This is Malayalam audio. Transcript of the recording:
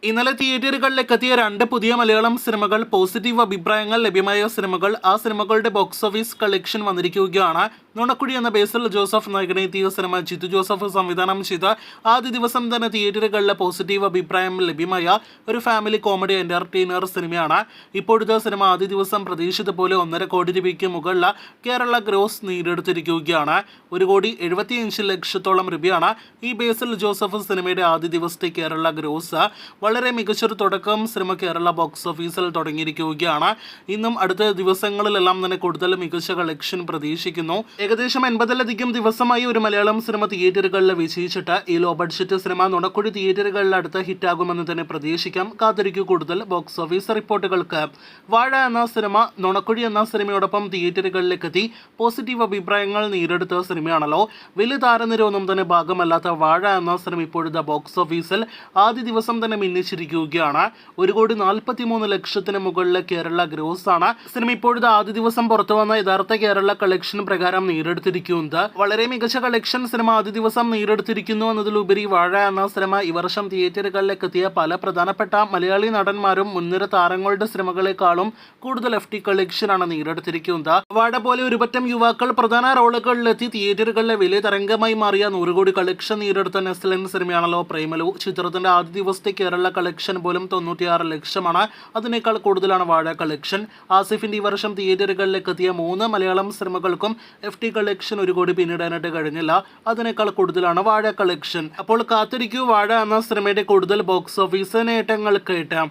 ഇന്നലെ തിയേറ്ററുകളിലേക്ക് എത്തിയ രണ്ട് പുതിയ മലയാളം സിനിമകൾ, പോസിറ്റീവ് അഭിപ്രായങ്ങൾ ലഭ്യമായ സിനിമകൾ. ആ സിനിമകളുടെ ബോക്സ് ഓഫീസ് കളക്ഷൻ വന്നിരിക്കുകയാണ്. നുണക്കുഴി എന്ന ബേസിൽ ജോസഫ് നായകനെത്തിയ സിനിമ ജിത്തു ജോസഫ് സംവിധാനം ചെയ്ത ആദ്യ ദിവസം തന്നെ തിയേറ്ററുകളിലെ പോസിറ്റീവ് അഭിപ്രായം ലഭ്യമായ ഒരു ഫാമിലി കോമഡി എന്റർടൈനർ സിനിമയാണ്. ഇപ്പോഴത്തെ സിനിമ ആദ്യ ദിവസം പ്രതീക്ഷിച്ച പോലെ 1.5 കോടി രൂപയ്ക്ക് മുകളിൽ കേരള ഗ്രോസ് നേടിയെടുത്തിരിക്കുകയാണ്. 1,75,00,000 രൂപയാണ് ഈ ബേസിൽ ജോസഫ് സിനിമയുടെ ആദ്യ ദിവസത്തെ കേരള ഗ്രോസ്. വളരെ മികച്ചൊരു തുടക്കം സിനിമ കേരള ബോക്സ് ഓഫീസിൽ തുടങ്ങിയിരിക്കുകയാണ്. ഇന്നും അടുത്ത ദിവസങ്ങളിലെല്ലാം തന്നെ കൂടുതൽ മികച്ച കളക്ഷൻ പ്രതീക്ഷിക്കുന്നു. ഏകദേശം 80-ലധികം ദിവസമായി ഒരു മലയാളം സിനിമ തിയേറ്ററുകളിൽ വിജയിച്ചിട്ട് ഈ ലോ ബഡ്ജറ്റ് സിനിമ നുണക്കുഴി തിയേറ്ററുകളിൽ അടുത്ത് ഹിറ്റാകുമെന്ന് തന്നെ പ്രതീക്ഷിക്കാം. കാത്തിരിക്കൂ കൂടുതൽ ബോക്സ് ഓഫീസ് റിപ്പോർട്ടുകൾക്ക്. വാഴ എന്ന സിനിമ നുണക്കുഴി എന്ന സിനിമയോടൊപ്പം തിയേറ്ററുകളിലേക്ക് എത്തി പോസിറ്റീവ് അഭിപ്രായങ്ങൾ നേടിയെടുത്ത സിനിമയാണല്ലോ. വലിയ താരനിരയൊന്നും തന്നെ ഭാഗമല്ലാത്ത വാഴ എന്ന സിനിമ ഇപ്പോഴത്തെ ബോക്സ് ഓഫീസിൽ ആദ്യ ദിവസം തന്നെ മിന്നിച്ചിരിക്കുകയാണ്. 1,43,00,000 മുകളിൽ കേരള ഗ്രോസ് ആണ് സിനിമ ഇപ്പോഴത്തെ ആദ്യ ദിവസം പുറത്തു വന്ന യഥാർത്ഥ കേരള കളക്ഷൻ പ്രകാരം നേടിയെടുത്തിരിക്കുന്നത്. വളരെ മികച്ച കളക്ഷൻ സിനിമ ആദ്യ ദിവസം നേടിയെടുത്തിരിക്കുന്നു എന്നതിലുപരി വാഴ എന്ന സിനിമ ഈ വർഷം തിയേറ്ററുകളിലേക്ക് എത്തിയ പല പ്രധാനപ്പെട്ട മലയാളി നടന്മാരും മുൻനിര താരങ്ങളുടെ സിനിമകളെക്കാളും കൂടുതൽ FT കളക്ഷനാണ് നേടിയെടുത്തിരിക്കുന്നത്. വാഴ പോലെ ഒരുപറ്റം യുവാക്കൾ പ്രധാന റോളുകളിലെത്തി തിയേറ്ററുകളിലെ വലിയ തരംഗമായി മാറിയ 100 കോടി കളക്ഷൻ നേടിയെടുത്ത നെസ്ലൻ സിനിമയാണല്ലോ പ്രേമലു. ചിത്രത്തിന്റെ ആദ്യ ദിവസത്തെ കേരള കളക്ഷൻ പോലും 96 ലക്ഷമാണ്. അതിനേക്കാൾ കൂടുതലാണ് വാഴ കളക്ഷൻ. ആസിഫിന്റെ ഈ വർഷം തിയേറ്ററുകളിലേക്ക് എത്തിയ 3 മലയാളം സിനിമകൾക്കും FT കളക്ഷൻ 1 കോടി പിന്നിടാനായിട്ട് കഴിഞ്ഞില്ല. അതിനേക്കാൾ കൂടുതലാണ് വാഴ കളക്ഷൻ. അപ്പോൾ കാത്തിരിക്കൂ വാഴ എന്ന സിനിമയുടെ കൂടുതൽ ബോക്സ് ഓഫീസ് നേട്ടങ്ങൾ കേട്ടാം.